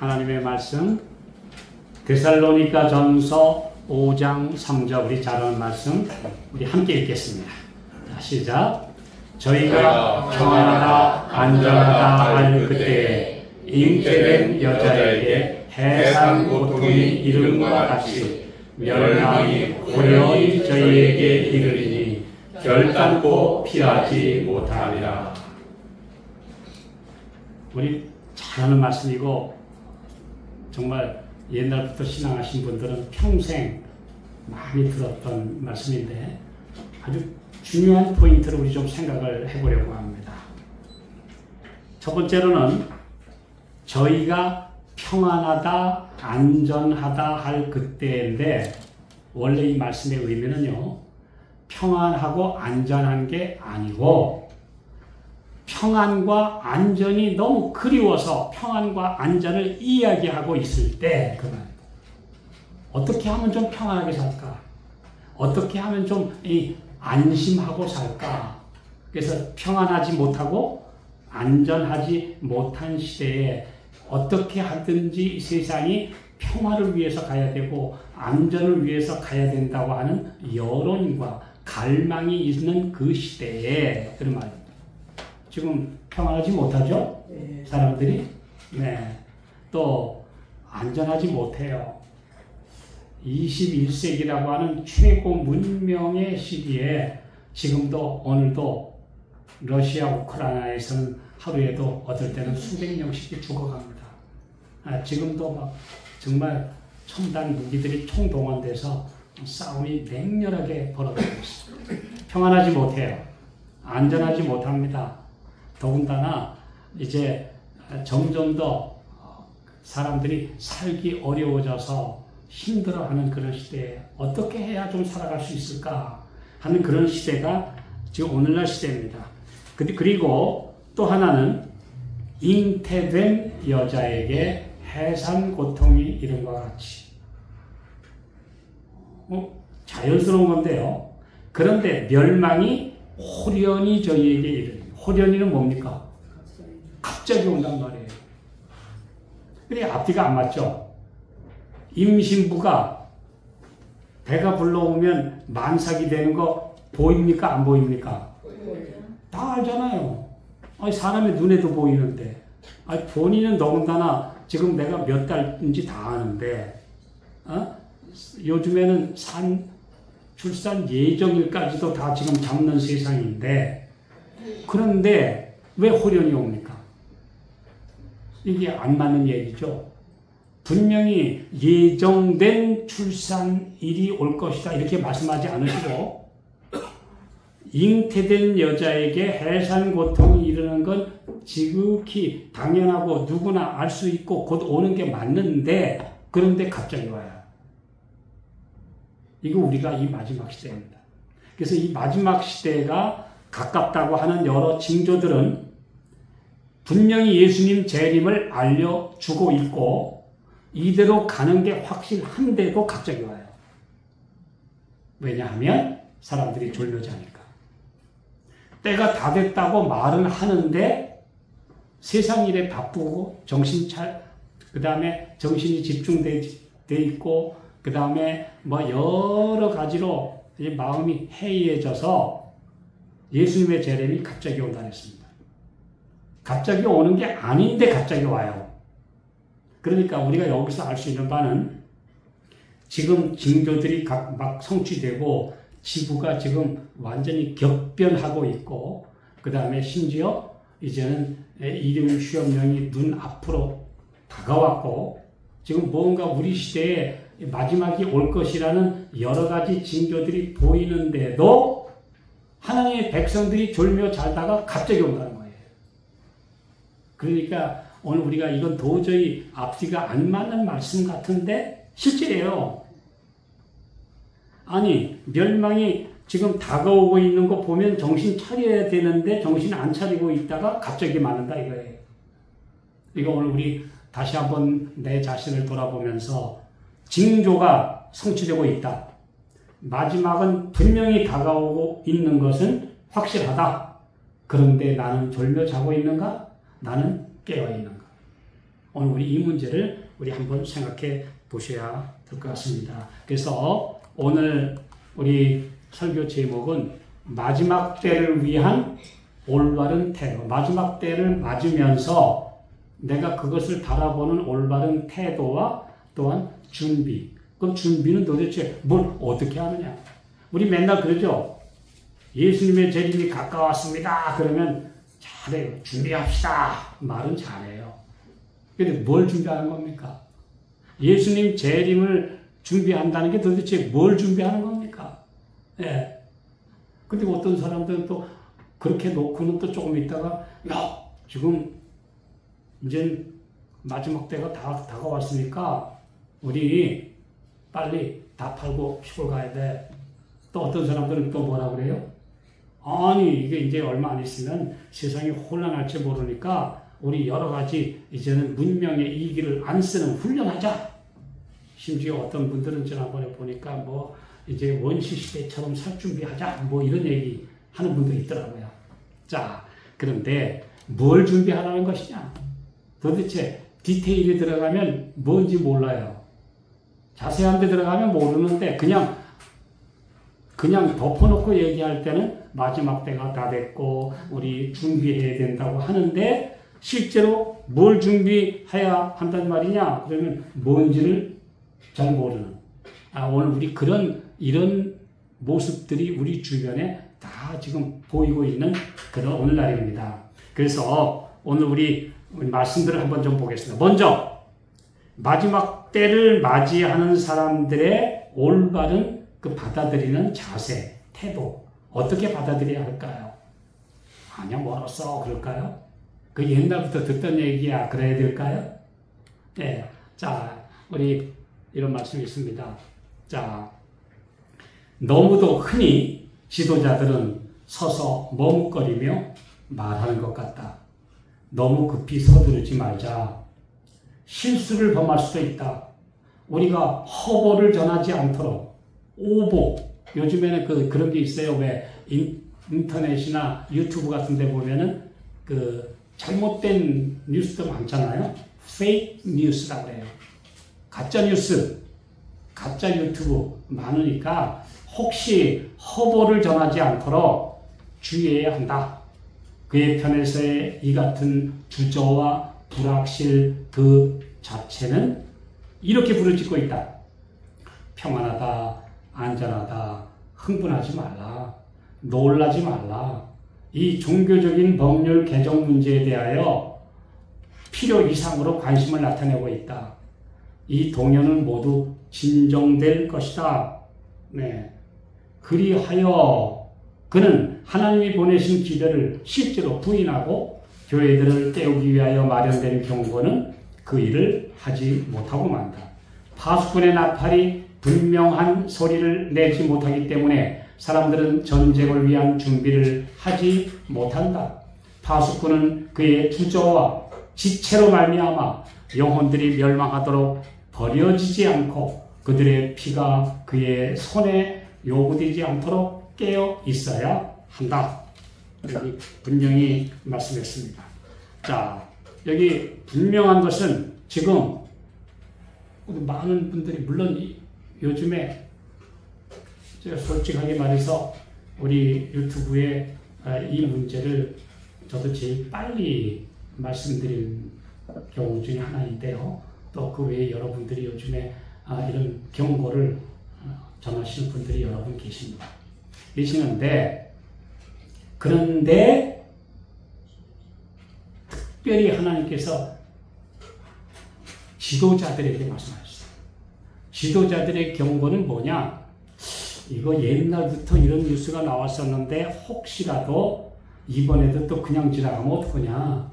하나님의 말씀 데살로니가 전서 5장 3절 우리 잘 아는 말씀 우리 함께 읽겠습니다. 자, 시작. 저희가 평안하다 안전하다 할 그때에 잉태된 여자에게 해산 고통이 이름과 같이 멸망이 고려히 저희에게 이르리니 결단코 피하지 못하리라. 우리 잘 아는 말씀이고 정말 옛날부터 신앙하신 분들은 평생 많이 들었던 말씀인데 아주 중요한 포인트를 우리 좀 생각을 해보려고 합니다. 첫 번째로는 저희가 평안하다, 안전하다 할 그때인데 원래 이 말씀의 의미는요, 평안하고 안전한 게 아니고 평안과 안전이 너무 그리워서 평안과 안전을 이야기하고 있을 때 그 말. 어떻게 하면 좀 평안하게 살까? 어떻게 하면 좀 안심하고 살까? 그래서 평안하지 못하고 안전하지 못한 시대에 어떻게 하든지 세상이 평화를 위해서 가야 되고 안전을 위해서 가야 된다고 하는 여론과 갈망이 있는 그 시대에 그런 말입니다. 지금 평안하지 못하죠? 네. 사람들이? 네. 또 안전하지 못해요. 21세기라고 하는 최고 문명의 시기에 지금도 오늘도 러시아 우크라이나에서는 하루에도 어떨 때는 수백 명씩이 죽어갑니다. 지금도 막 정말 첨단 무기들이 총동원돼서 싸움이 맹렬하게 벌어지고 있습니다. 평안하지 못해요. 안전하지 못합니다. 더군다나 이제 점점 더 사람들이 살기 어려워져서 힘들어하는 그런 시대에 어떻게 해야 좀 살아갈 수 있을까 하는 그런 시대가 지금 오늘날 시대입니다. 그리고 또 하나는 잉태된 여자에게 해산 고통이 이른과 같이 자연스러운 건데요. 그런데 멸망이 호련히 저희에게 이르니 호련히는 뭡니까? 갑자기 온단 말이에요. 근데 앞뒤가 안 맞죠? 임신부가 배가 불러오면 만삭이 되는 거 보입니까? 안 보입니까? 다 알잖아요. 아니, 사람의 눈에도 보이는데. 아니, 본인은 더군다나 지금 내가 몇 달인지 다 아는데, 요즘에는 출산 예정일까지도 다 지금 잡는 세상인데, 그런데 왜 호련이 옵니까? 이게 안 맞는 얘기죠. 분명히 예정된 출산일이 올 것이다 이렇게 말씀하지 않으시고 잉태된 여자에게 해산 고통이 이르는 건 지극히 당연하고 누구나 알 수 있고 곧 오는 게 맞는데 그런데 갑자기 와요. 이거 우리가 이 마지막 시대입니다. 그래서 이 마지막 시대가 가깝다고 하는 여러 징조들은 분명히 예수님 재림을 알려주고 있고 이대로 가는 게 확실한데도 갑자기 와요. 왜냐하면 사람들이 졸려자니까. 때가 다 됐다고 말은 하는데 세상 일에 바쁘고 그 다음에 정신이 집중돼 있고 그 다음에 뭐 여러 가지로 마음이 해이해져서 예수님의 재림이 갑자기 온다 했습니다. 갑자기 오는 게 아닌데 갑자기 와요. 그러니까 우리가 여기서 알 수 있는 바는 지금 징조들이 막 성취되고 지구가 지금 완전히 격변하고 있고 그 다음에 심지어 이제는 일용 시험령이 눈 앞으로 다가왔고 지금 뭔가 우리 시대에 마지막이 올 것이라는 여러 가지 징조들이 보이는데도 하나님의 백성들이 졸며 자다가 갑자기 온다는 거예요. 그러니까 오늘 우리가 이건 도저히 앞뒤가 안 맞는 말씀 같은데 실제예요. 아니 멸망이 지금 다가오고 있는 거 보면 정신 차려야 되는데 정신 안 차리고 있다가 갑자기 맞는다 이거예요. 이거 오늘 우리 다시 한번 내 자신을 돌아보면서 징조가 성취되고 있다. 마지막은 분명히 다가오고 있는 것은 확실하다. 그런데 나는 졸며 자고 있는가? 나는 깨어 있는가? 오늘 우리 이 문제를 우리 한번 생각해 보셔야 될 것 같습니다. 그래서 오늘 우리 설교 제목은 마지막 때를 위한 올바른 태도. 마지막 때를 맞으면서 내가 그것을 바라보는 올바른 태도와 또한 준비. 그럼 준비는 도대체 뭘 어떻게 하느냐? 우리 맨날 그러죠. 예수님의 재림이 가까웠습니다. 그러면 잘해요. 준비합시다. 말은 잘해요. 근데 뭘 준비하는 겁니까? 예수님 재림을 준비한다는 게 도대체 뭘 준비하는 겁니까? 예. 근데 어떤 사람들은 또 그렇게 놓고는 또 조금 있다가, 야, 지금 이제 마지막 때가 다가왔으니까 우리 빨리 다 팔고 시골 가야 돼. 또 어떤 사람들은 또 뭐라 그래요? 아니, 이게 이제 얼마 안 있으면 세상이 혼란할지 모르니까 우리 여러 가지 이제는 문명의 이기를 안 쓰는 훈련하자. 심지어 어떤 분들은 지난번에 보니까 뭐 이제 원시 시대처럼 살 준비하자. 뭐 이런 얘기 하는 분들이 있더라고요. 자, 그런데 뭘 준비하라는 것이냐? 도대체 디테일이 들어가면 뭔지 몰라요. 자세한 데 들어가면 모르는데 그냥 덮어놓고 얘기할 때는 마지막 때가 다 됐고 우리 준비해야 된다고 하는데 실제로 뭘 준비해야 한단 말이냐? 그러면 뭔지를 잘 모르는. 오늘 우리 이런 모습들이 우리 주변에 다 지금 보이고 있는 그런 오늘날입니다. 그래서 오늘 우리 말씀들을 한번 좀 보겠습니다. 먼저 마지막 때를 맞이하는 사람들의 올바른 그 받아들이는 자세, 태도 어떻게 받아들여야 할까요? 아니야 멀었어 그럴까요? 그 옛날부터 듣던 얘기야 그래야 될까요? 네, 자 우리 이런 말씀이 있습니다. 자 너무도 흔히 지도자들은 서서 머뭇거리며 말하는 것 같다. 너무 급히 서두르지 말자. 실수를 범할 수도 있다. 우리가 허보를 전하지 않도록 오보. 요즘에는 그런 게 있어요. 왜 인터넷이나 유튜브 같은 데 보면은 그 잘못된 뉴스도 많잖아요. 페이크 뉴스라고 해요. 가짜 뉴스, 가짜 유튜브 많으니까 혹시 허보를 전하지 않도록 주의해야 한다. 그의 편에서의 이 같은 주저와 불확실 그 자체는 이렇게 부르짖고 있다. 평안하다, 안전하다, 흥분하지 말라, 놀라지 말라. 이 종교적인 법률 개정 문제에 대하여 필요 이상으로 관심을 나타내고 있다. 이 동요는 모두 진정될 것이다. 네. 그리하여 그는 하나님이 보내신 기별을 실제로 부인하고 교회들을 깨우기 위하여 마련된 경고는 그 일을 하지 못하고 만다. 파수꾼의 나팔이 분명한 소리를 내지 못하기 때문에 사람들은 전쟁을 위한 준비를 하지 못한다. 파수꾼은 그의 주저와 지체로 말미암아 영혼들이 멸망하도록 버려지지 않고 그들의 피가 그의 손에 요구되지 않도록 깨어 있어야 한다. 여기 분명히 말씀했습니다. 자, 여기 분명한 것은 지금 많은 분들이 물론 요즘에 제가 솔직하게 말해서 우리 유튜브에 이 문제를 저도 제일 빨리 말씀드린 경우 중에 하나인데요. 또 그 외에 여러분들이 요즘에 이런 경고를 전하시는 분들이 여러 분 계시는데 그런데 특별히 하나님께서 지도자들에게 말씀하셨어요. 지도자들의 경고는 뭐냐? 이거 옛날부터 이런 뉴스가 나왔었는데 혹시라도 이번에도 또 그냥 지나가면 어떡하냐?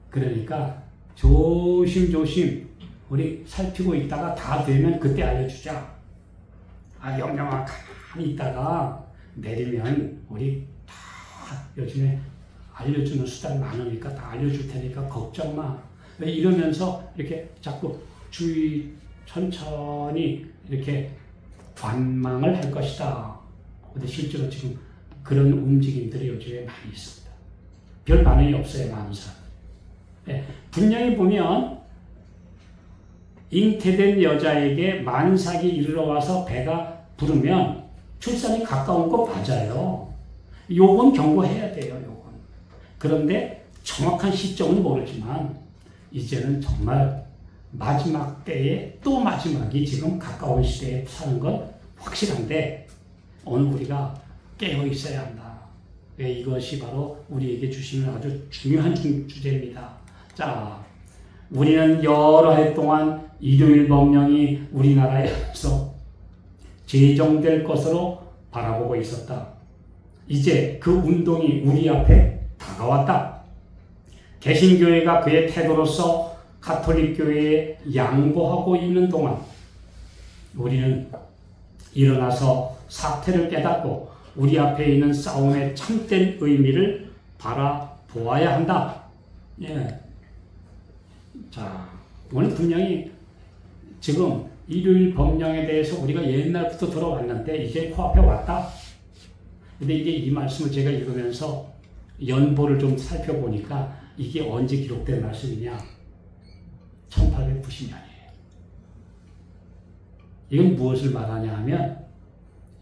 그러니까 조심조심 우리 살피고 있다가 다 되면 그때 알려주자. 영영아 가만히 있다가 내리면 우리 다 요즘에 알려주는 수단이 많으니까 다 알려줄 테니까 걱정 마. 이러면서 이렇게 자꾸 천천히 이렇게 관망을 할 것이다. 근데 실제로 지금 그런 움직임들이 요즘에 많이 있습니다. 별 반응이 없어요, 많은 사람. 네, 분명히 보면 잉태된 여자에게 만삭이 이르러 와서 배가 부르면 출산이 가까운 거 맞아요. 요건 경고해야 돼요. 요건. 그런데 정확한 시점은 모르지만 이제는 정말 마지막 때에 또 마지막이 지금 가까운 시대에 사는 건 확실한데 오늘 우리가 깨어 있어야 한다. 이것이 바로 우리에게 주시는 아주 중요한 주제입니다. 자, 우리는 여러 해 동안 일요일 법령이 우리나라에서 제정될 것으로 바라보고 있었다. 이제 그 운동이 우리 앞에 다가왔다. 개신교회가 그의 태도로서 가톨릭 교회에 양보하고 있는 동안 우리는 일어나서 사태를 깨닫고 우리 앞에 있는 싸움의 참된 의미를 바라보아야 한다. 예. 자, 오늘 분명히 지금 일요일 법령에 대해서 우리가 옛날부터 들어왔는데 이제 코앞에 왔다. 근데 이게 이 말씀을 제가 읽으면서 연보를 좀 살펴보니까 이게 언제 기록된 말씀이냐? 1890년이에요. 이건 무엇을 말하냐 하면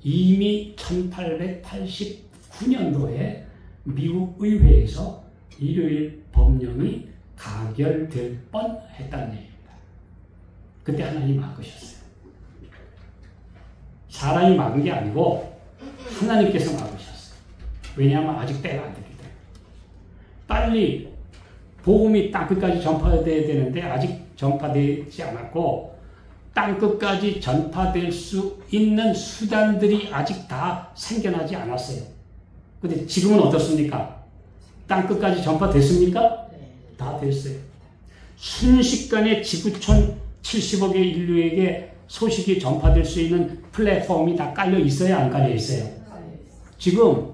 이미 1889년도에 미국 의회에서 일요일 법령이 가결될 뻔했다는 얘기입니다. 그때 하나님이 막으셨어요. 사람이 막은 게 아니고 하나님께서 막으셨어요. 왜냐하면 아직 때가 안 됐기 때문에. 빨리 복음이 땅끝까지 전파돼야 되는데 아직 전파되지 않았고 땅끝까지 전파될 수 있는 수단들이 아직 다 생겨나지 않았어요. 근데 지금은 어떻습니까? 땅끝까지 전파됐습니까? 다 됐어요. 순식간에 지구촌 70억의 인류에게 소식이 전파될 수 있는 플랫폼이 다 깔려 있어요? 안 깔려 있어요? 지금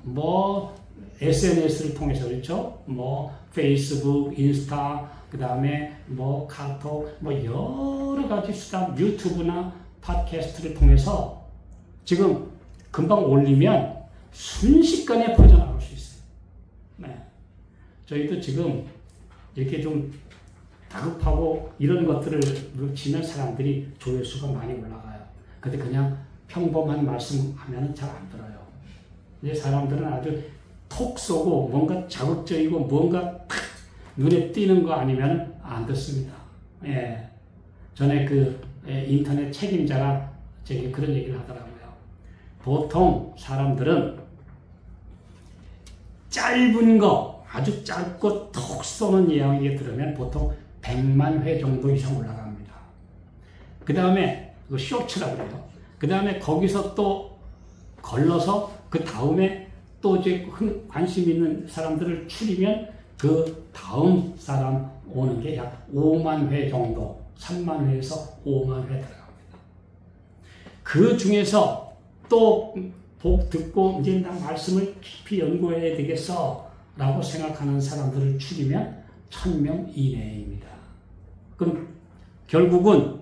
뭐 SNS를 통해서 그렇죠? 뭐 페이스북, 인스타, 그 다음에 뭐 카톡, 뭐 여러 가지 수단, 유튜브나 팟캐스트를 통해서 지금 금방 올리면 순식간에 퍼져나갈 수 있어요. 네. 저희도 지금 이렇게 좀 다급하고 이런 것들을 치는 사람들이 조회수가 많이 올라가요. 근데 그냥 평범한 말씀하면 잘 안 들어요. 이제 사람들은 아주 톡 쏘고 뭔가 자극적이고 뭔가 탁 눈에 띄는 거 아니면 안 듣습니다. 예. 전에 그 인터넷 책임자가 제게 그런 얘기를 하더라고요. 보통 사람들은 짧은 거, 아주 짧고 톡 쏘는 이야기 들으면 보통 100만 회 정도 이상 올라갑니다. 그 다음에 쇼츠라고 그래요. 그 다음에 거기서 또 걸러서 그 다음에 또 이제 관심 있는 사람들을 추리면 그 다음 사람 오는 게 약 5만 회 정도, 3만 회에서 5만 회 들어갑니다. 그 중에서 또 복 듣고 이제 나 말씀을 깊이 연구해야 되겠어 라고 생각하는 사람들을 추리면 1000명 이내입니다. 그럼 결국은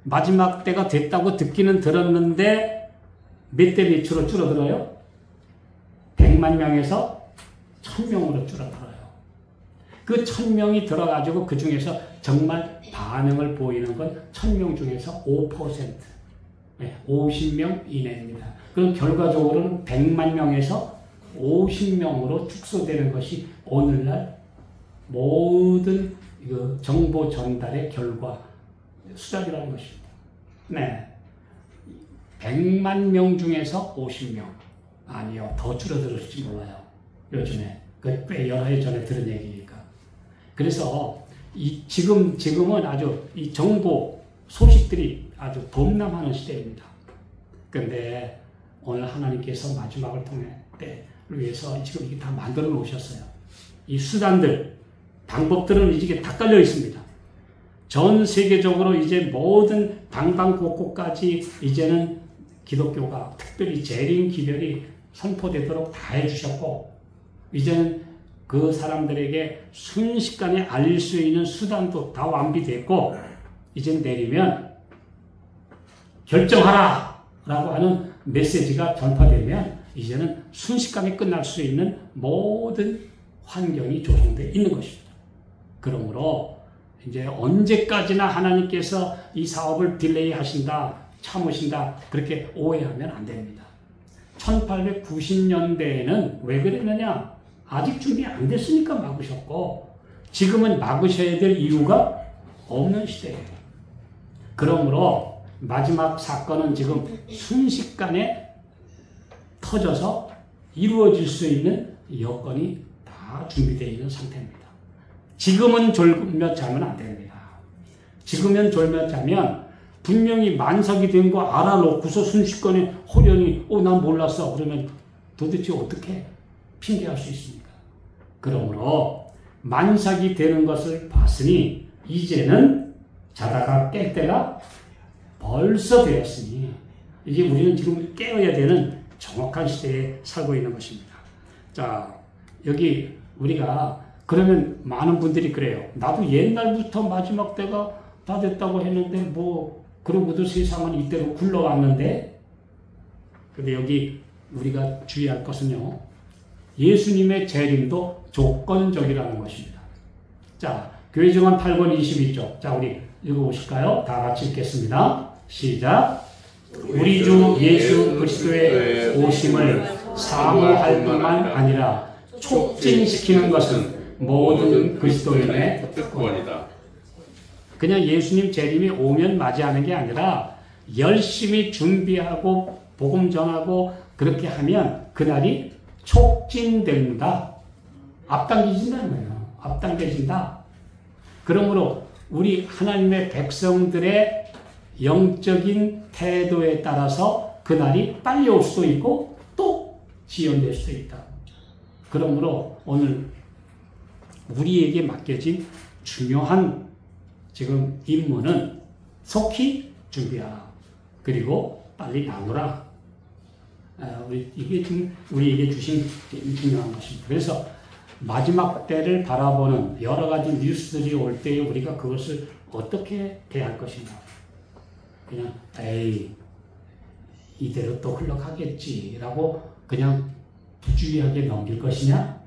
마지막 때가 됐다고 듣기는 들었는데 몇 대 몇으로 줄어들어요? 100만 명에서 1000명으로 줄어들어요. 그 1000명이 들어가지고 그 중에서 정말 반응을 보이는 건 1000명 중에서 5%, 50명 이내입니다. 그럼 결과적으로는 100만 명에서 50명으로 축소되는 것이 오늘날 모든 정보 전달의 결과 수작이라는 것입니다. 네. 100만 명 중에서 50명. 아니요. 더 줄어들었을지 몰라요. 요즘에. 꽤 여러 해 전에 들은 얘기니까. 그래서 지금은 아주 이 정보 소식들이 아주 범람하는 시대입니다. 그런데 오늘 하나님께서 마지막을 통해 때를 위해서 지금 이게 다 만들어 놓으셨어요. 이 수단들, 방법들은 이제 다 깔려 있습니다. 전 세계적으로 이제 모든 방방곡곡까지 이제는 기독교가 특별히 재림 기별이 선포되도록 다 해주셨고, 이제는 그 사람들에게 순식간에 알릴 수 있는 수단도 다 완비됐고, 이제 내리면 결정하라! 라고 하는 메시지가 전파되면 이제는 순식간에 끝날 수 있는 모든 환경이 조성되어 있는 것입니다. 그러므로 이제 언제까지나 하나님께서 이 사업을 딜레이 하신다, 참으신다, 그렇게 오해하면 안 됩니다. 1890년대에는 왜 그랬느냐? 아직 준비 안 됐으니까 막으셨고, 지금은 막으셔야 될 이유가 없는 시대예요. 그러므로 마지막 사건은 지금 순식간에 터져서 이루어질 수 있는 여건이 다 준비되어 있는 상태입니다. 지금은 졸며 자면 안 됩니다. 지금은 졸며 자면 분명히 만삭이 된 거 알아놓고서 순식간에 호련히 난 몰랐어. 그러면 도대체 어떻게 핑계할 수 있습니까? 그러므로 만삭이 되는 것을 봤으니 이제는 자다가 깰 때가 벌써 되었으니 이제 우리는 지금 깨어야 되는 정확한 시대에 살고 있는 것입니다. 자, 여기 우리가 그러면 많은 분들이 그래요. 나도 옛날부터 마지막 때가 다 됐다고 했는데 뭐 그러고도 세상은 이대로 굴러왔는데, 근데 여기 우리가 주의할 것은요, 예수님의 재림도 조건적이라는 것입니다. 자, 교회정원 8권 22쪽. 자, 우리 읽어보실까요? 다 같이 읽겠습니다. 시작. 우리 주 예수 그리스도의 오심을 사모할 뿐만 아니라 촉진시키는 것은 모든 그리스도인의 특권이다. 그냥 예수님 재림이 오면 맞이하는 게 아니라 열심히 준비하고 복음 전하고 그렇게 하면 그날이 촉진된다. 앞당겨진다는 거예요. 앞당겨진다. 그러므로 우리 하나님의 백성들의 영적인 태도에 따라서 그날이 빨리 올 수도 있고 또 지연될 수도 있다. 그러므로 오늘 우리에게 맡겨진 중요한 지금 임무는 속히 준비하라. 그리고 빨리 나오라. 이게 지금 우리에게 주신 중요한 것입니다. 그래서 마지막 때를 바라보는 여러 가지 뉴스들이 올 때에 우리가 그것을 어떻게 대할 것인가. 그냥 에이 이대로 또 흘러가겠지라고 그냥 부주의하게 넘길 것이냐?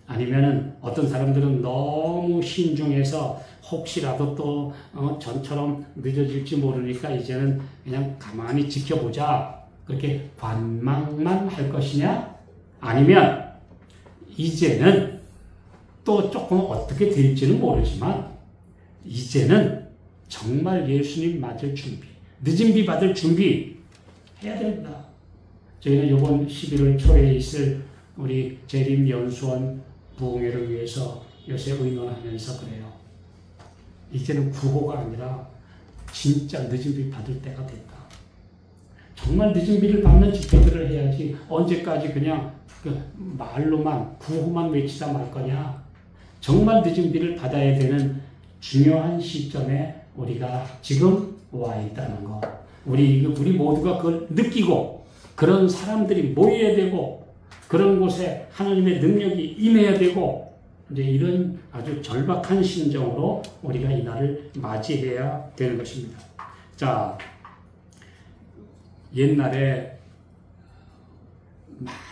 아니면은 어떤 사람들은 너무 신중해서 혹시라도 또 전처럼 늦어질지 모르니까 이제는 그냥 가만히 지켜보자. 그렇게 관망만 할 것이냐? 아니면 이제는 또 조금 어떻게 될지는 모르지만 이제는 정말 예수님 맞을 준비, 늦은 비 받을 준비 해야 됩니다. 저희는 이번 11월 초에 있을 우리 재림 연수원 부흥회를 위해서 요새 의논하면서 그래요. 이제는 구호가 아니라 진짜 늦은 비 받을 때가 됐다. 정말 늦은 비를 받는 집회들을 해야지 언제까지 그냥 그 말로만 구호만 외치다 말 거냐. 정말 늦은 비를 받아야 되는 중요한 시점에 우리가 지금 와 있다는 거. 우리 모두가 그걸 느끼고 그런 사람들이 모여야 되고 그런 곳에 하나님의 능력이 임해야 되고 이제 이런 아주 절박한 심정으로 우리가 이 날을 맞이해야 되는 것입니다. 자, 옛날에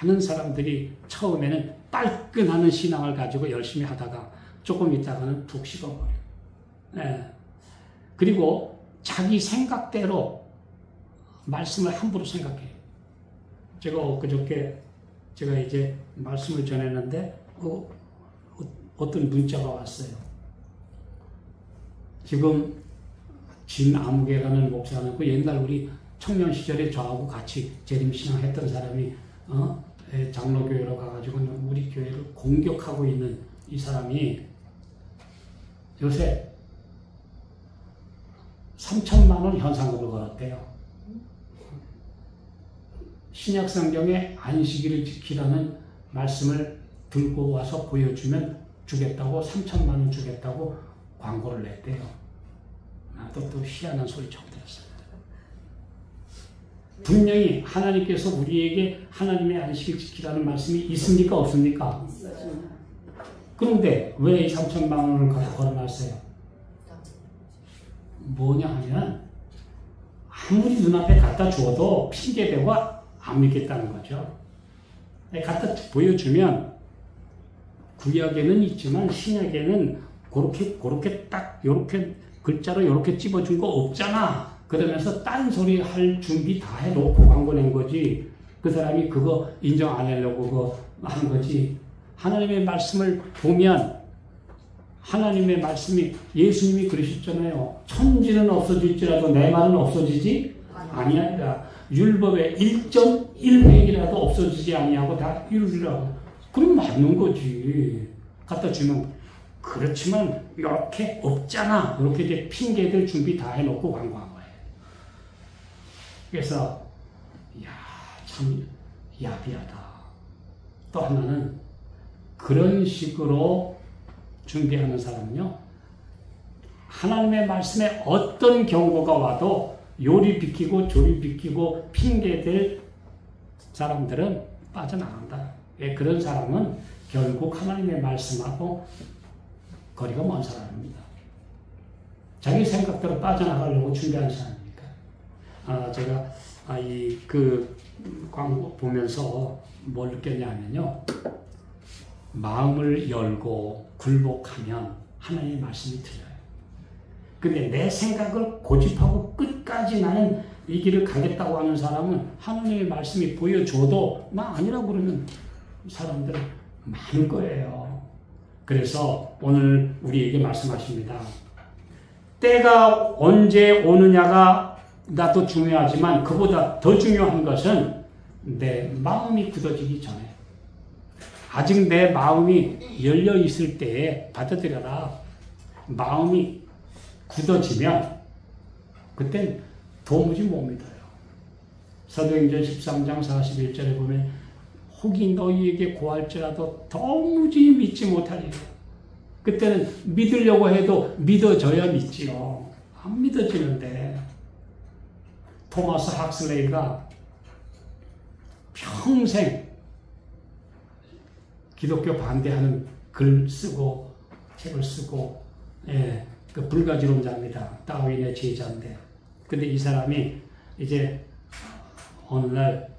많은 사람들이 처음에는 빨끈하는 신앙을 가지고 열심히 하다가 조금 있다가는 푹 식어버려요. 네. 그리고 자기 생각대로 말씀을 함부로 생각해요. 제가 엊그저께 제가 이제 말씀을 전했는데 어떤 문자가 왔어요. 지금 진아무개라는 목사는 그 옛날 우리 청년 시절에 저하고 같이 재림신앙 했던 사람이 장로교회로 가가지고 우리 교회를 공격하고 있는 이 사람이 요새 3천만 원 현상금을 걸었대요. 신약성경에 안식일을 지키라는 말씀을 들고 와서 보여주면 주겠다고 3천만 원 주겠다고 광고를 냈대요. 또 희한한 소리 처음 들었어요. 분명히 하나님께서 우리에게 하나님의 안식일 지키라는 말씀이 있습니까? 없습니까? 그런데 왜 이 3천만 원을 걸어놨어요? 뭐냐 하면 아무리 눈앞에 갖다 주어도 핑계대고 안 믿겠다는 거죠. 갖다 보여주면 구약에는 있지만 신약에는 그렇게 딱 요렇게 글자로 요렇게 찝어준 거 없잖아. 그러면서 딴소리 할 준비 다 해놓고 광고 낸 거지. 그 사람이 그거 인정 안 하려고 그거 한 거지. 하나님의 말씀을 보면 하나님의 말씀이 예수님이 그러셨잖아요. 천지는 없어질지라도 내 말은 없어지지 아니하리라. 율법의 1.1획이라도 없어지지 아니하고 다 이루리라. 그럼 맞는 거지. 갖다 주면 그렇지만 이렇게 없잖아. 이렇게 이제 핑계들 준비 다 해놓고 광고한 거예요. 그래서 참 야비하다. 또 하나는 그런 식으로 준비하는 사람은요, 하나님의 말씀에 어떤 경고가 와도 요리 비키고 조리 비키고 핑계댈 사람들은 빠져나간다. 그런 사람은 결국 하나님의 말씀하고 거리가 먼 사람입니다. 자기 생각대로 빠져나가려고 준비하는 사람이니까. 제가 그 광고 보면서 뭘 느꼈냐면요, 마음을 열고 굴복하면 하나님의 말씀이 들려요. 근데 내 생각을 고집하고 끝까지 나는 이 길을 가겠다고 하는 사람은 하나님의 말씀이 보여줘도 나 아니라고 그러는 사람들 많은 거예요. 그래서 오늘 우리에게 말씀하십니다. 때가 언제 오느냐가 나도 중요하지만 그보다 더 중요한 것은 내 마음이 굳어지기 전에, 아직 내 마음이 열려 있을 때에 받아들여라. 마음이 굳어지면 그땐 도무지 못 믿어요. 사도행전 13장 41절에 보면 혹이 너희에게 고할지라도 도무지 믿지 못하리라. 그때는 믿으려고 해도 믿어져야 믿지요. 안 믿어지는데 토마스 학슬레이가 평생 기독교 반대하는 글 쓰고 책을 쓰고, 그 불가지론자입니다. 다윈의 제자인데, 근데 이 사람이 이제 어느 날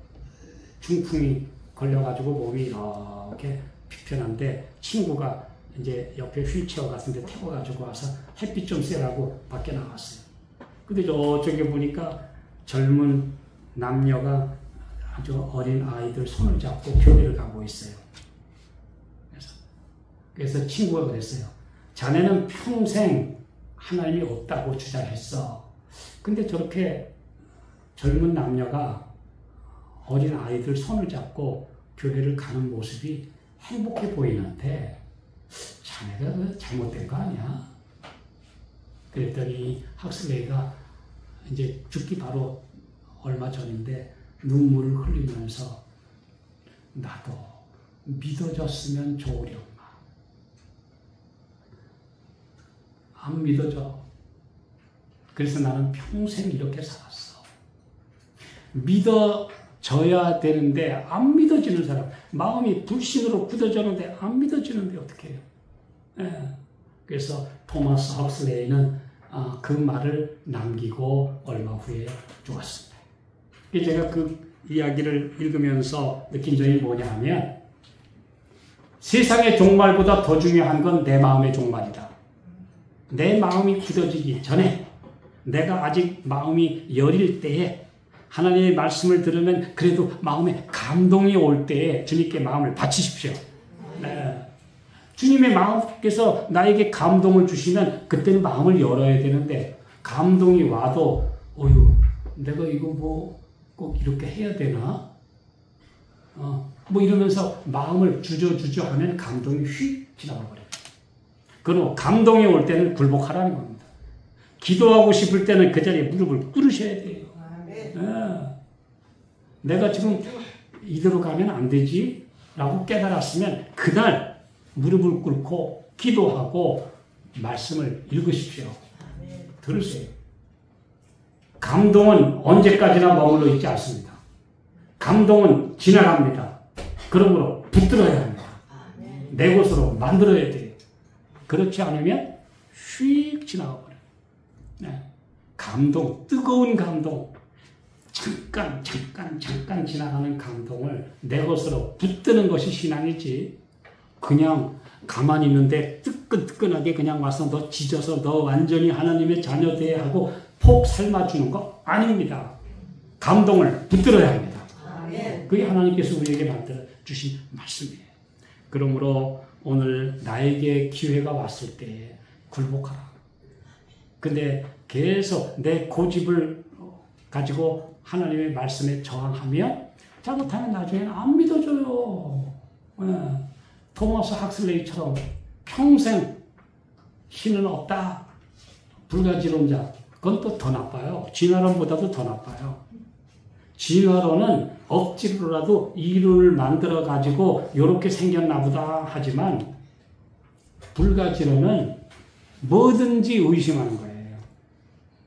중풍이 걸려가지고 몸이 이렇게 불편한데 친구가 이제 옆에 휠체어 같은 데 태워가지고 와서 햇빛 좀 쐬라고 밖에 나갔어요. 근데 저쪽에 보니까 젊은 남녀가 아주 어린 아이들 손을 잡고 교회를 가고 있어요. 그래서 친구가 그랬어요. 자네는 평생 하나님이 없다고 주장했어. 근데 저렇게 젊은 남녀가 어린 아이들 손을 잡고 교회를 가는 모습이 행복해 보이는데 자네가 잘못된 거 아니야? 그랬더니 학슬레이가 이제 죽기 바로 얼마 전인데 눈물을 흘리면서 나도 믿어졌으면 좋으련마. 안 믿어져. 그래서 나는 평생 이렇게 살았어. 믿어져야 되는데 안 믿어지는 사람, 마음이 불신으로 굳어졌는데 안 믿어지는데 어떻게 해요? 그래서 토마스 헉슬레이는 그 말을 남기고 얼마 후에 죽었습니다. 제가 그 이야기를 읽으면서 느낀 점이 뭐냐 하면, 세상의 종말보다 더 중요한 건 내 마음의 종말이다. 내 마음이 굳어지기 전에, 내가 아직 마음이 여릴 때에 하나님의 말씀을 들으면 그래도 마음에 감동이 올 때에 주님께 마음을 바치십시오. 주님의 마음께서 나에게 감동을 주시면 그때는 마음을 열어야 되는데, 감동이 와도 어휴 내가 이거 뭐 꼭 이렇게 해야 되나? 뭐 이러면서 마음을 주저주저 하면 감동이 휙 지나가 버려요. 그럼 감동이 올 때는 굴복하라는 겁니다. 기도하고 싶을 때는 그 자리에 무릎을 꿇으셔야 돼요. 내가 지금 이대로 가면 안 되지 라고 깨달았으면 그날 무릎을 꿇고 기도하고 말씀을 읽으십시오. 들으세요. 감동은 언제까지나 머물러 있지 않습니다. 감동은 지나갑니다. 그러므로 붙들어야 합니다. 내 것으로 만들어야 돼요. 그렇지 않으면 휙 지나가 버려요. 감동, 뜨거운 감동, 잠깐 지나가는 감동을 내 것으로 붙드는 것이 신앙이지, 그냥 가만히 있는데 뜨끈뜨끈하게 그냥 와서 너 지져서 너 완전히 하나님의 자녀 돼야 하고 폭 삶아주는 거 아닙니다. 감동을 붙들어야 합니다. 그게 하나님께서 우리에게 만들어 주신 말씀이에요. 그러므로 오늘 나에게 기회가 왔을 때 굴복하라. 근데 계속 내 고집을 가지고 하나님의 말씀에 저항하면 잘못하면 나중에는 안 믿어줘요. 토마스 학슬레이처럼 평생 신은 없다. 불가지론자. 그건 또 더 나빠요. 진화론보다도 더 나빠요. 진화론은 억지로라도 이론을 만들어 가지고 이렇게 생겼나 보다 하지만 불가지론은 뭐든지 의심하는 거예요.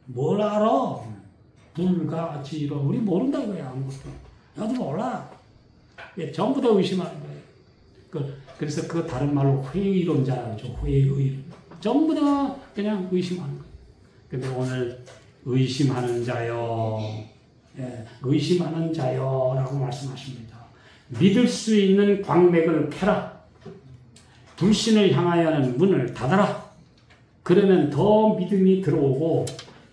뭘 알아? 불가지론. 우리 모른다고요. 아무것도. 나도 몰라. 전부 다 의심하는 거예요. 그래서 그 다른 말로 회의론자죠. 회의. 전부 다 그냥 의심하는 거예요. 근데 오늘 의심하는 자요. 의심하는 자요라고 말씀하십니다. 믿을 수 있는 광맥을 펴라. 불신을 향하여는 문을 닫아라. 그러면 더 믿음이 들어오고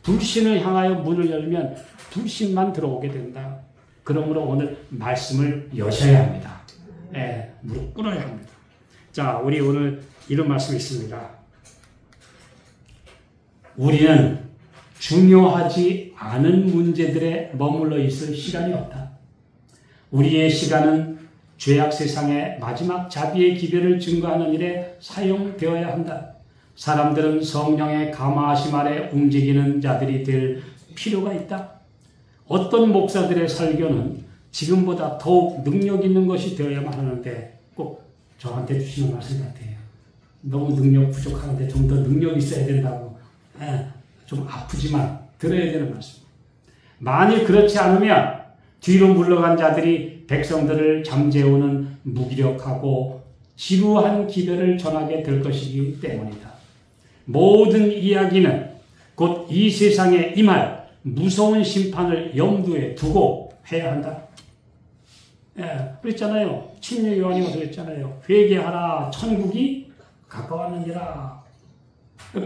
불신을 향하여 문을 열면 불신만 들어오게 된다. 그러므로 오늘 말씀을 여셔야 합니다. 무릎 꿇어야 합니다. 자, 우리 오늘 이런 말씀이 있습니다. 우리는 중요하지 않은 문제들에 머물러 있을 시간이 없다. 우리의 시간은 죄악 세상의 마지막 자비의 기별을 증거하는 일에 사용되어야 한다. 사람들은 성령의 감화하심 아래 움직이는 자들이 될 필요가 있다. 어떤 목사들의 설교는 지금보다 더욱 능력 있는 것이 되어야만 하는데 꼭 저한테 주시는 말씀 같아요. 너무 능력 부족하는데 좀 더 능력 있어야 된다고. 좀 아프지만 들어야 되는 말씀. 만일 그렇지 않으면 뒤로 물러간 자들이 백성들을 잠재우는 무기력하고 지루한 기별을 전하게 될 것이기 때문이다. 모든 이야기는 곧 이 세상에 임할 무서운 심판을 염두에 두고 해야 한다. 그랬잖아요. 침례 요한이 와서 그랬잖아요. 회개하라, 천국이 가까웠느니라.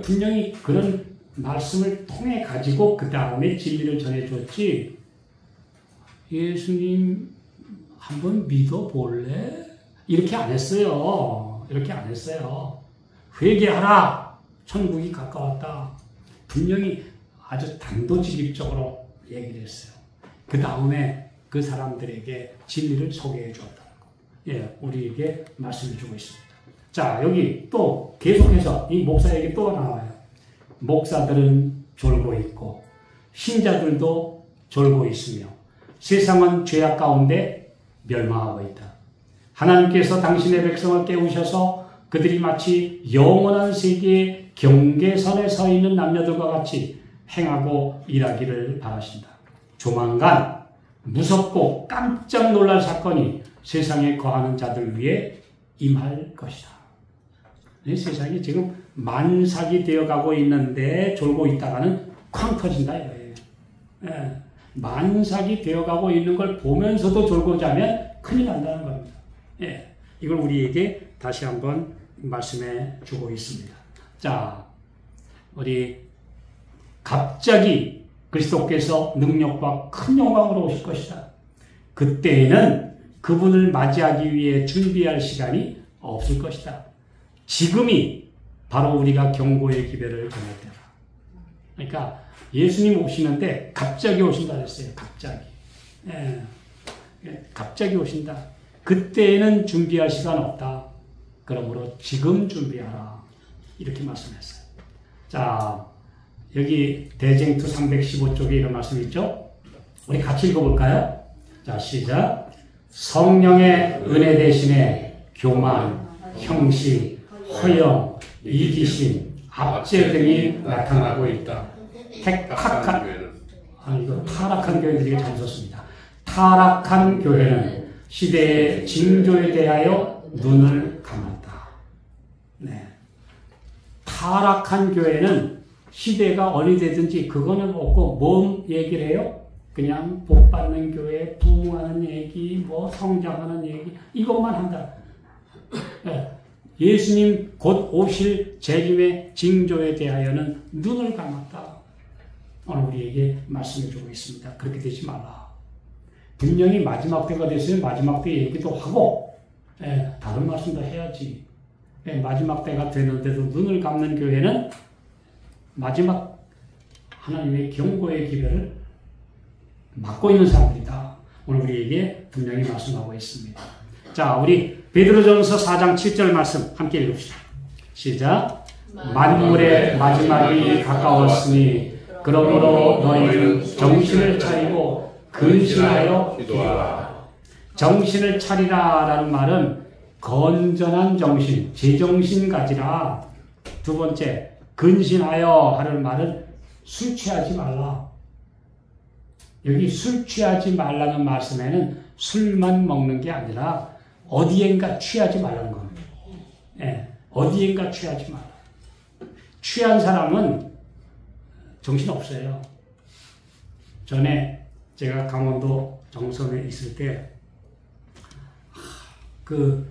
분명히 그런 말씀을 통해 가지고 그 다음에 진리를 전해줬지. 예수님 한번 믿어볼래? 이렇게 안 했어요. 이렇게 안 했어요. 회개하라, 천국이 가까웠다. 분명히 아주 단도직입적으로 얘기를 했어요. 그 다음에 그 사람들에게 진리를 소개해 주었다. 우리에게 말씀을 주고 있습니다. 자, 여기 또 계속해서 이 목사에게 또 나와요. 목사들은 졸고 있고 신자들도 졸고 있으며 세상은 죄악 가운데 멸망하고 있다. 하나님께서 당신의 백성을 깨우셔서 그들이 마치 영원한 세계의 경계선에 서 있는 남녀들과 같이 행하고 일하기를 바라신다. 조만간 무섭고 깜짝 놀랄 사건이 세상에 거하는 자들 위에 임할 것이다. 세상이 지금 만삭이 되어가고 있는데 졸고 있다가는 쾅 터진다 이거예요. 만삭이 되어가고 있는 걸 보면서도 졸고 자면 큰일 난다는 겁니다. 이걸 우리에게 다시 한번 말씀해 주고 있습니다. 자, 우리 갑자기 그리스도께서 능력과 큰 영광으로 오실 것이다. 그때에는 그분을 맞이하기 위해 준비할 시간이 없을 것이다. 지금이 바로 우리가 경고의 기별을 전할 때다. 그러니까 예수님 오시는데 갑자기 오신다 그랬어요. 갑자기. 갑자기 오신다. 그때에는 준비할 시간 없다. 그러므로 지금 준비하라. 이렇게 말씀했어요. 자, 여기 대쟁투 315쪽에 이런 말씀이 있죠? 우리 같이 읽어볼까요? 자, 시작. 성령의 은혜 대신에 교만, 형식, 허영, 이기심, 압제 등이 나타나고 있다. 타락한 교회들이 잘 썼습니다. 타락한 교회는 시대의 징조에 대하여 눈을 감았다. 타락한 교회는 시대가 어느 되든지 그거는 없고 뭔 얘기를 해요? 그냥 복 받는 교회, 부흥하는 얘기, 뭐 성장하는 얘기 이것만 한다. 예수님 곧 오실 재림의 징조에 대하여는 눈을 감았다. 오늘 우리에게 말씀해 주고 있습니다. 그렇게 되지 말라. 분명히 마지막 때가 됐으면 마지막 때 얘기도 하고 다른 말씀도 해야지. 마지막 때가 되는데도 눈을 감는 교회는 마지막 하나님의 경고의 기별을 막고 있는 사람들이다. 오늘 우리에게 분명히 말씀하고 있습니다. 자, 우리 베드로전서 4장 7절 말씀 함께 읽읍시다. 시작. 만물의 마지막이 가까웠으니 그러므로 너희는 정신을 차리고 근신하여 기도하라. 정신을 차리라라는 말은 건전한 정신, 제정신 가지라. 두 번째, 근신하여 하는 말은 술 취하지 말라. 여기 술 취하지 말라는 말씀에는 술만 먹는 게 아니라 어디엔가 취하지 말라는 겁니다. 어디엔가 취하지 말라. 취한 사람은 정신 없어요. 전에 제가 강원도 정선에 있을 때 그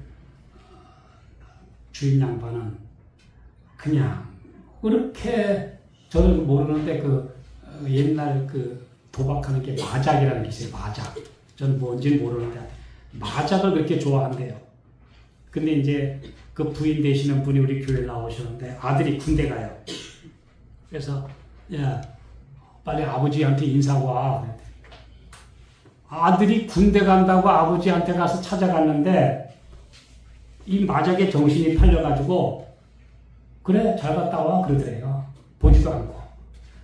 주인 양반은 그냥 그렇게 저는 모르는데 그 옛날 그 도박하는 게 마작이라는 게 있어요. 마작. 전 뭔지는 모르는데 마작을 그렇게 좋아한대요. 근데 이제 그 부인 되시는 분이 우리 교회에 나오셨는데 아들이 군대 가요. 그래서 야 빨리 아버지한테 인사하고 와. 아들이 군대 간다고 아버지한테 가서 찾아갔는데 이 마작에 정신이 팔려가지고 그래 잘 갔다 와 그러더래요. 보지도 않고.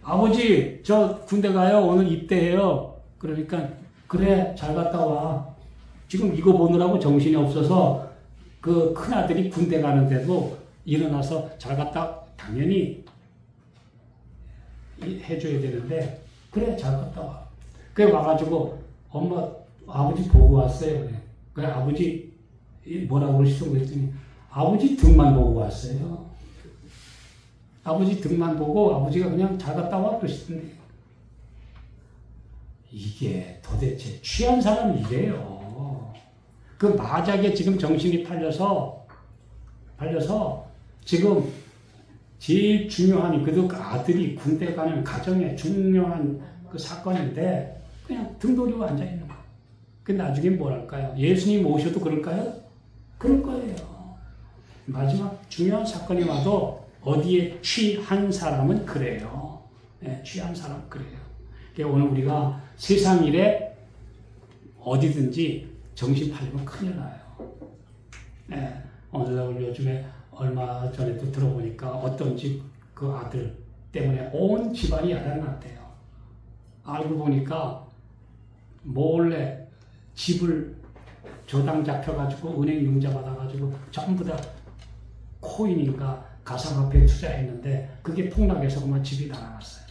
아버지 저 군대 가요. 오늘 입대해요. 그러니까 그래 잘 갔다 와. 지금 이거 보느라고 정신이 없어서 그 큰아들이 군대 가는데도 일어나서 잘 갔다 당연히 해줘야 되는데 그래 잘 갔다 와. 그래 와가지고 엄마 아버지 보고 왔어요. 그래 아버지 뭐라고 그러시더라고 그랬더니 아버지 등만 보고 왔어요. 아버지 등만 보고 아버지가 그냥 잘 갔다 와 그러시던데요. 이게 도대체 취한 사람이 이래요. 그 마작에 지금 정신이 팔려서 지금 제일 중요한 그래도 그 아들이 군대 가는 가정에 중요한 그 사건인데 그냥 등 돌리고 앉아 있는 거예요. 그 나중에 뭐랄까요? 예수님 오셔도 그럴까요? 그럴 거예요. 마지막 중요한 사건이 와도 어디에 취한 사람은 그래요. 취한 사람 그래요. 그러니까 오늘 우리가 세상 일에 어디든지 정신 팔리면 큰일 나요. 오늘 요즘에 얼마 전에도 들어보니까 어떤 집 그 아들 때문에 온 집안이 야단났대요. 알고 보니까 몰래 집을 저당 잡혀가지고 은행 융자 받아가지고 전부 다 코인인가 가상화폐에 투자했는데 그게 폭락해서 그만 집이 날아갔어요.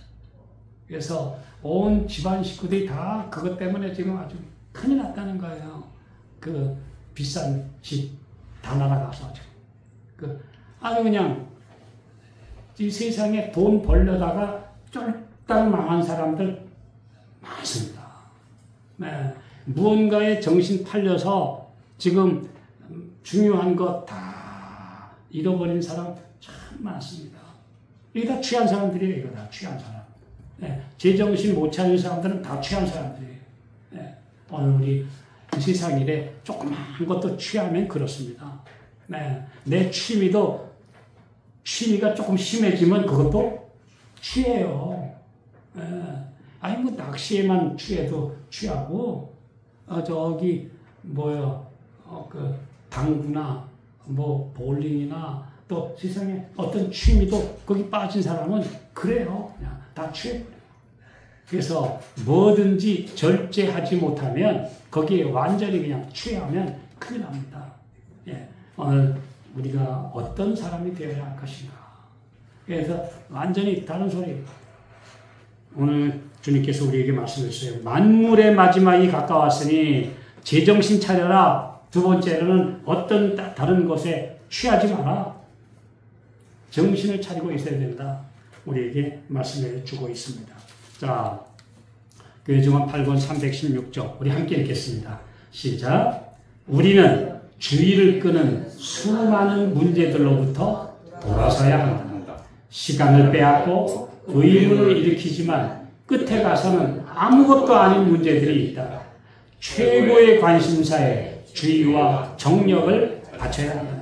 그래서 온 집안 식구들이 다 그것 때문에 지금 아주 큰일 났다는 거예요. 그 비싼 집 다 날아가서 아주 그냥 이 세상에 돈 벌려다가 쫄딱 망한 사람들 많습니다. 네. 무언가에 정신 팔려서 지금 중요한 것 다 잃어버린 사람 참 많습니다. 이게 다 취한 사람들이에요. 이거 다 취한 사람. 네. 제정신 못 차린 사람들은 다 취한 사람들이에요. 네. 오늘 우리 세상 일에 조그만 것도 취하면 그렇습니다. 네. 내 취미가 조금 심해지면 그것도 취해요. 네. 아니 뭐 낚시에만 취해도 취하고 저기 그 당구나 뭐 볼링이나 또 세상에 어떤 취미도 거기 빠진 사람은 그래요. 그냥 다 취해버려요. 그래서 뭐든지 절제하지 못하면 거기에 완전히 그냥 취하면 큰일 납니다. 예. 오늘 우리가 어떤 사람이 되어야 할 것인가. 그래서 완전히 다른 소리. 오늘 주님께서 우리에게 말씀하셨어요. 만물의 마지막이 가까웠으니 제정신 차려라. 두 번째로는 어떤 다른 것에 취하지 마라. 정신을 차리고 있어야 된다. 우리에게 말씀해 주고 있습니다. 자, 교회정원 8권 316쪽 우리 함께 읽겠습니다. 시작. 우리는 주의를 끄는 수많은 문제들로부터 돌아서야 한다. 시간을 빼앗고 의문을 일으키지만 끝에 가서는 아무것도 아닌 문제들이 있다. 최고의 관심사에 주의와 정력을 바쳐야 한다.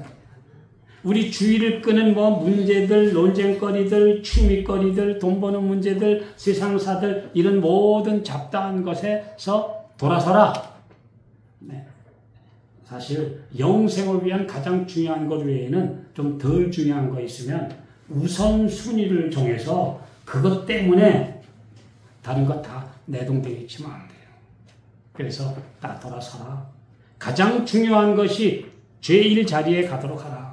우리 주의를 끄는 문제들, 논쟁거리들, 취미거리들, 돈 버는 문제들, 세상사들, 이런 모든 잡다한 것에서 돌아서라. 네. 사실 영생을 위한 가장 중요한 것 외에는 좀 덜 중요한 거 있으면 우선순위를 정해서 그것 때문에 다른 거 다 내동되어 있지만 안 돼요. 그래서 다 돌아서라. 가장 중요한 것이 제일 자리에 가도록 하라.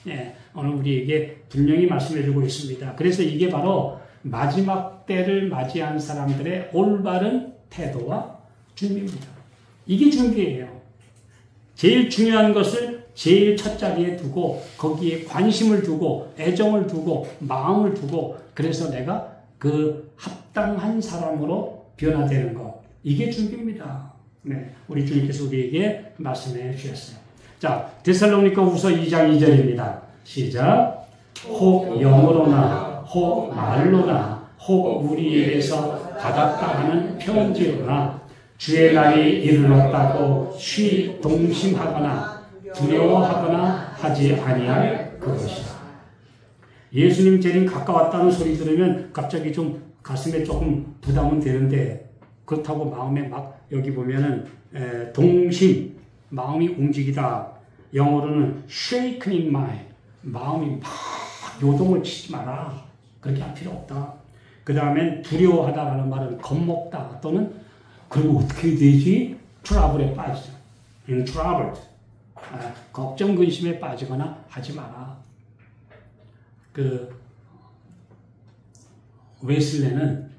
예, 오늘 우리에게 분명히 말씀해주고 있습니다. 그래서 이게 바로 마지막 때를 맞이한 사람들의 올바른 태도와 준비입니다. 이게 준비예요. 제일 중요한 것을 제일 첫 자리에 두고 거기에 관심을 두고 애정을 두고 마음을 두고 그래서 내가 그 합당한 사람으로 변화되는 것. 이게 준비입니다. 네, 우리 주님께서 우리에게 말씀해 주셨어요. 자, 데살로니가 후서 2장 2절입니다. 시작. 혹 영어로나 혹 말로나 혹 우리에게서 받았다 하는 편지로나 주의 날이 이르렀다고 동심하거나 두려워하거나 하지 아니할 그것이다. 예수님 재림 가까웠다는 소리 들으면 갑자기 좀 가슴에 조금 부담은 되는데 그렇다고 마음에 막 여기 보면은 동심, 마음이 움직이다. 영어로는 shaking mind, 마음이 막 요동을 치지 마라. 그렇게 할 필요 없다. 그 다음엔 두려워하다라는 말은 겁먹다 또는 그리고 어떻게 되지? 트러블에 빠지죠. in trouble. 걱정 근심에 빠지거나 하지 마라. 웨슬레는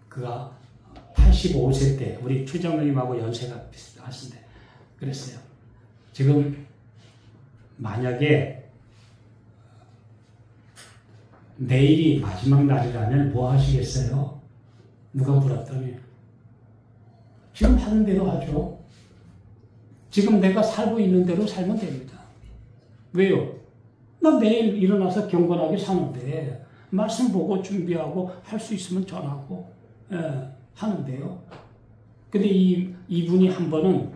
그가 85세 때 우리 최정님하고 연세가 비슷하신데 그랬어요. 지금 만약에 내일이 마지막 날이라면 뭐 하시겠어요? 누가 물었더니 지금 하는 대로 하죠. 지금 내가 살고 있는 대로 살면 됩니다. 왜요? 나 내일 일어나서 경건하게 사는데 말씀 보고 준비하고 할 수 있으면 전하고 하는데요. 근데 이분이 한 번은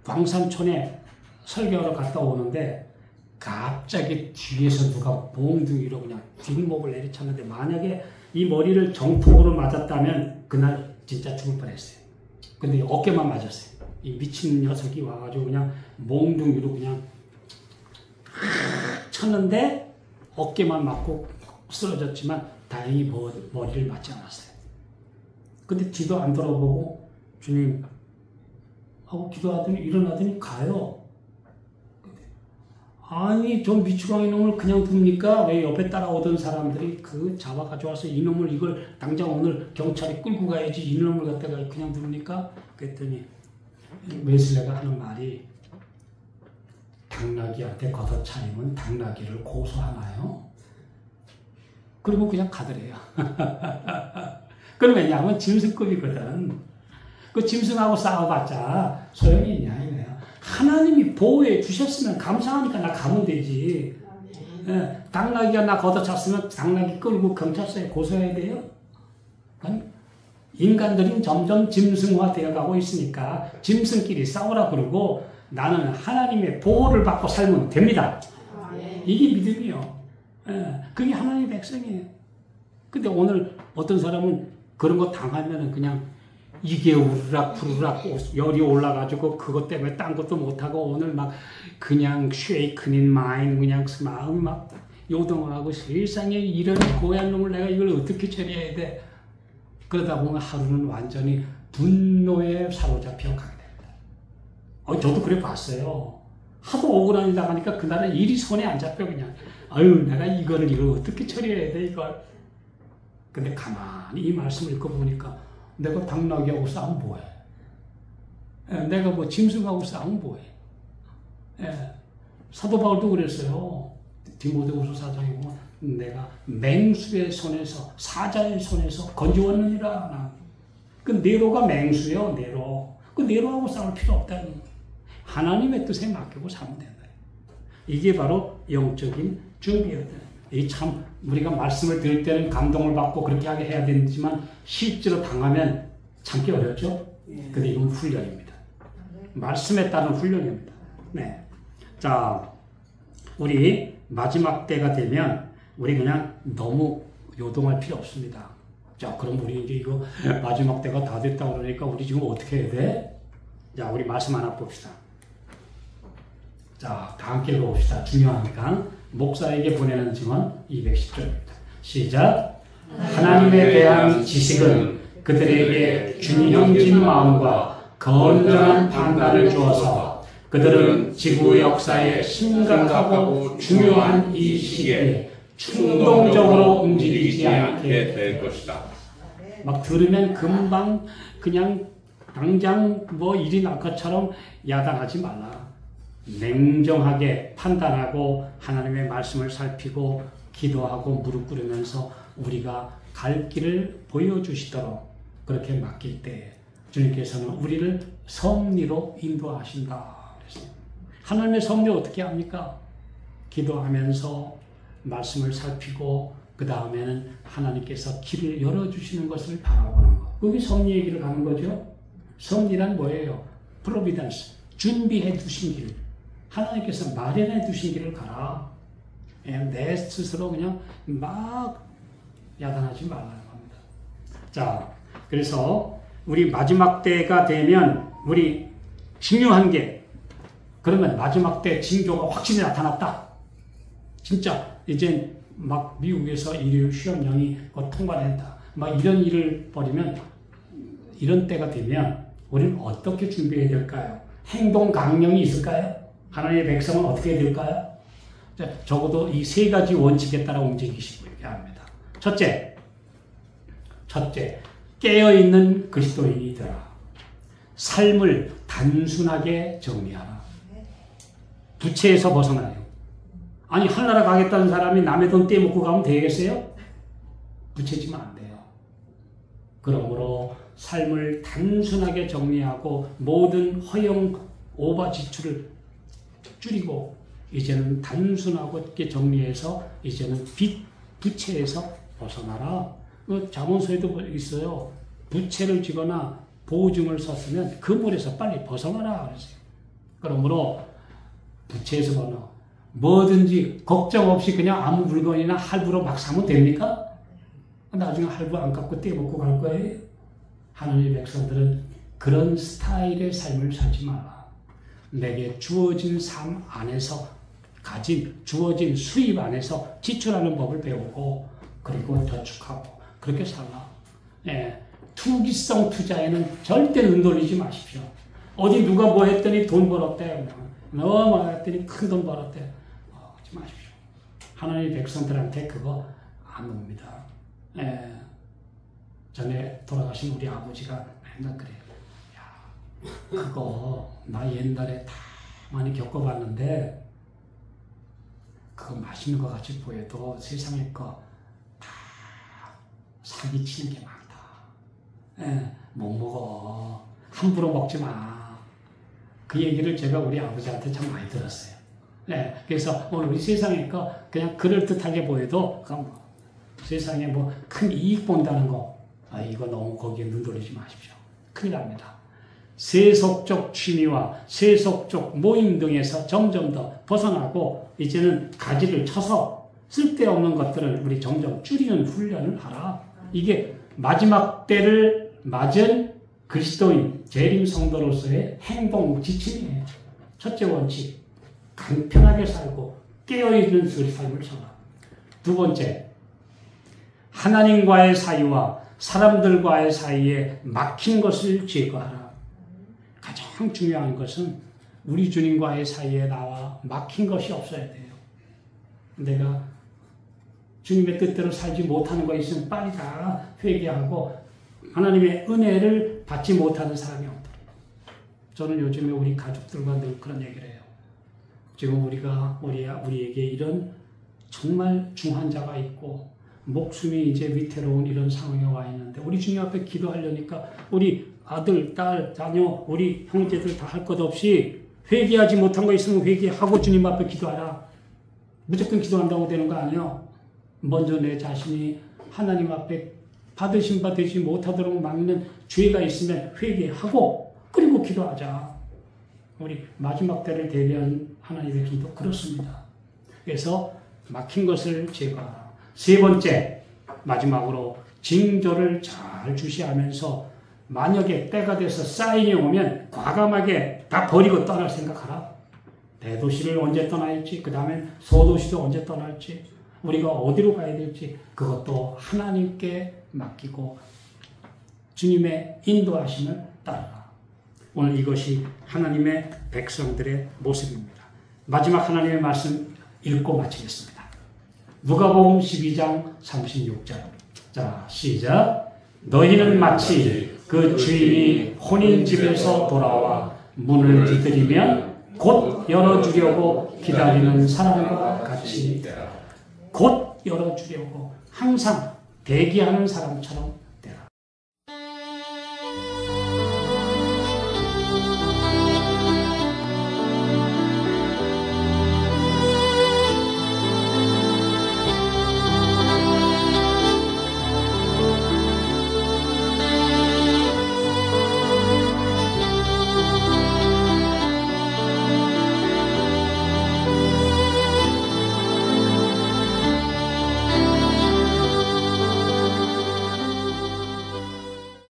광산촌에 설교하러 갔다 오는데 갑자기 뒤에서 누가 몽둥이로 그냥 뒷목을 내리쳤는데 만약에 이 머리를 정통으로 맞았다면 그날 진짜 죽을 뻔했어요. 근데 어깨만 맞았어요. 이 미친 녀석이 와가지고 그냥 몽둥이로 그냥 쳤는데 어깨만 맞고 쓰러졌지만 다행히 머리를 맞지 않았어요. 근데 뒤도 안 돌아보고 주님 하고 기도하더니 일어나더니 가요. 아니 저 미추광이 놈을 그냥 둡니까? 왜 옆에 따라오던 사람들이 그 잡아가지고 와서 이놈을 이걸 당장 오늘 경찰에 끌고 가야지 이놈을 갖다가 그냥 둡니까? 그랬더니 웨슬레가 하는 말이 당나귀한테 걷어차리면 당나귀를 고소하나요? 그리고 그냥 가더래요. 그럼 왜냐하면 짐승급이거든. 그 짐승하고 싸워봤자 소용이 있냐 이거야. 하나님이 보호해 주셨으면 감사하니까 나 가면 되지. 예, 당나귀가 나 걷어찼으면 당나귀 끌고 경찰서에 고소해야 돼요? 아니, 인간들은 점점 짐승화 되어가고 있으니까 짐승끼리 싸우라 그러고 나는 하나님의 보호를 받고 살면 됩니다. 이게 믿음이요. 예, 그게 하나님의 백성이에요. 근데 오늘 어떤 사람은 그런 거 당하면은 그냥 이게 우르락부르락 열이 올라가지고 그것 때문에 딴 것도 못하고 오늘 막 그냥 쉐이크인 마인 그냥 마음이 막 요동을 하고 세상에 이런 고얀 놈을 내가 이걸 어떻게 처리해야 돼? 그러다 보면 하루는 완전히 분노에 사로잡혀 가게 됩니다. 저도 그래 봤어요. 하도 억울하니 나가니까 그날은 일이 손에 안 잡혀 그냥. 아유 내가 이걸 어떻게 처리해야 돼 이걸. 근데 가만히 이 말씀을 읽어보니까 내가 당나귀하고 싸우면 뭐해? 내가 뭐 짐승하고 싸우면 뭐해? 사도 바울도 그랬어요. 디모데후서 4장에 보면 내가 맹수의 손에서 사자의 손에서 건져왔느니라. 그 네로가 맹수요. 네로. 그 네로하고 싸울 필요 없다. 하나님의 뜻에 맡기고 살면 된다. 이게 바로 영적인 준비였다. 이 참 우리가 말씀을 들을 때는 감동을 받고 그렇게 하게 해야 되지만 실제로 당하면 참기 어렵죠. 근데 이건 훈련입니다. 말씀에 따른 훈련입니다. 네. 자, 우리 마지막 때가 되면 우리 그냥 너무 요동할 필요 없습니다. 자, 그럼 우리 이제 이거 마지막 때가 다 됐다 그러니까 우리 지금 어떻게 해야 돼? 자, 우리 말씀 하나 봅시다. 자, 다 함께 읽어봅시다. 중요하니까. 목사에게 보내는 증언 210조입니다. 시작. 하나님에 대한 지식은 그들에게 균형진 마음과 건전한 판단을 주어서 그들은 지구 역사의 심각하고 중요한 이 시기에 충동적으로 움직이지 않게 될 것이다. 막 들으면 금방 그냥 당장 뭐 일이 날 것처럼 야단하지 말라. 냉정하게 판단하고 하나님의 말씀을 살피고 기도하고 무릎 꿇으면서 우리가 갈 길을 보여주시도록 그렇게 맡길 때 주님께서는 우리를 섭리로 인도하신다. 그랬어요. 하나님의 섭리 어떻게 합니까? 기도하면서 말씀을 살피고 그 다음에는 하나님께서 길을 열어주시는 것을 바라보는 것. 그게 섭리 얘기를 하는 거죠. 섭리란 뭐예요? 프로비던스. 준비해 두신 길. 하나님께서 마련해 두신 길을 가라. 내 스스로 그냥 막 야단하지 말라는 겁니다. 자, 그래서 우리 마지막 때가 되면 우리 중요한 게 그러면 마지막 때 징조가 확실히 나타났다. 진짜 이제 막 미국에서 일요일 시험령이 통과된다. 막 이런 일을 벌이면 이런 때가 되면 우리는 어떻게 준비해야 될까요? 행동 강령이 있을까요? 하나님의 백성은 어떻게 해야 될까요? 적어도 이 세 가지 원칙에 따라 움직이시기 합니다. 첫째, 깨어있는 그리스도인이더라. 삶을 단순하게 정리하라. 부채에서 벗어나요. 아니 하늘나라 가겠다는 사람이 남의 돈 떼먹고 가면 되겠어요? 부채지면 안 돼요. 그러므로 삶을 단순하게 정리하고 모든 허용 오버 지출을 줄이고 이제는 단순하고 이렇게 정리해서 이제는 부채에서 벗어나라. 자문서에도 있어요. 부채를 지거나 보증을 썼으면 그 물에서 빨리 벗어나라 그랬어요. 그러므로 부채에서 벗어나 뭐든지 걱정 없이 그냥 아무 물건이나 할부로 막 사면 됩니까? 나중에 할부 안 갚고 떼먹고 갈 거예요. 하나님의 백성들은 그런 스타일의 삶을 살지 마라. 내게 주어진 삶 안에서 주어진 수입 안에서 지출하는 법을 배우고 그리고 저축하고 그렇게 살라. 예, 투기성 투자에는 절대 눈 돌리지 마십시오. 어디 누가 뭐 했더니 돈 벌었대. 너무 했더니 큰 돈 벌었대. 하지 마십시오. 하나님의 백성들한테 그거 안 옵니다. 예, 전에 돌아가신 우리 아버지가 맨날 그래요. 야, 그거 나 옛날에 다 많이 겪어봤는데 그거 맛있는 것 같이 보여도 세상에 거 다 사기치는 게 많다. 예, 못 먹어. 함부로 먹지 마. 그 얘기를 제가 우리 아버지한테 참 많이 들었어요. 예, 그래서 오늘 우리 세상에 거 그냥 그럴듯하게 보여도 세상에 뭐 큰 이익 본다는 거 이거 너무 거기에 눈 돌리지 마십시오. 큰일 납니다. 세속적 취미와 세속적 모임 등에서 점점 더 벗어나고 이제는 가지를 쳐서 쓸데없는 것들을 우리 점점 줄이는 훈련을 하라. 이게 마지막 때를 맞은 그리스도인 재림 성도로서의 행동 지침이에요. 첫째 원칙, 간편하게 살고 깨어있는 삶을 살아. 두 번째, 하나님과의 사이와 사람들과의 사이에 막힌 것을 제거하라. 가장 중요한 것은 우리 주님과의 사이에 나와 막힌 것이 없어야 돼요. 내가 주님의 뜻대로 살지 못하는 거 있으면 빨리 다 회개하고 하나님의 은혜를 받지 못하는 사람이 없다. 저는 요즘에 우리 가족들과 늘 그런 얘기를 해요. 지금 우리에게 이런 정말 중환자가 있고 목숨이 이제 위태로운 이런 상황에 와 있는데 우리 주님 앞에 기도하려니까 우리 아들, 딸, 자녀, 우리 형제들 다 할 것 없이 회개하지 못한 거 있으면 회개하고 주님 앞에 기도하라. 무조건 기도한다고 되는 거 아니에요. 먼저 내 자신이 하나님 앞에 받으신 바 되지 못하도록 막는 죄가 있으면 회개하고 그리고 기도하자. 우리 마지막 때를 대비한 하나님의 기도 그렇습니다. 그래서 막힌 것을 제거하라. 세 번째, 마지막으로 징조를 잘 주시하면서 만약에 때가 돼서 사인이 오면 과감하게 다 버리고 떠날 생각하라. 대도시를 언제 떠날지, 그 다음에 소도시도 언제 떠날지, 우리가 어디로 가야 될지 그것도 하나님께 맡기고 주님의 인도하심을 따르라. 오늘 이것이 하나님의 백성들의 모습입니다. 마지막 하나님의 말씀 읽고 마치겠습니다. 누가복음 12장 36절. 자, 시작. 너희는 마치 그 주인이 혼인집에서 돌아와 문을 두드리면 곧 열어주려고 기다리는 사람과 같이 곧 열어주려고 항상 대기하는 사람처럼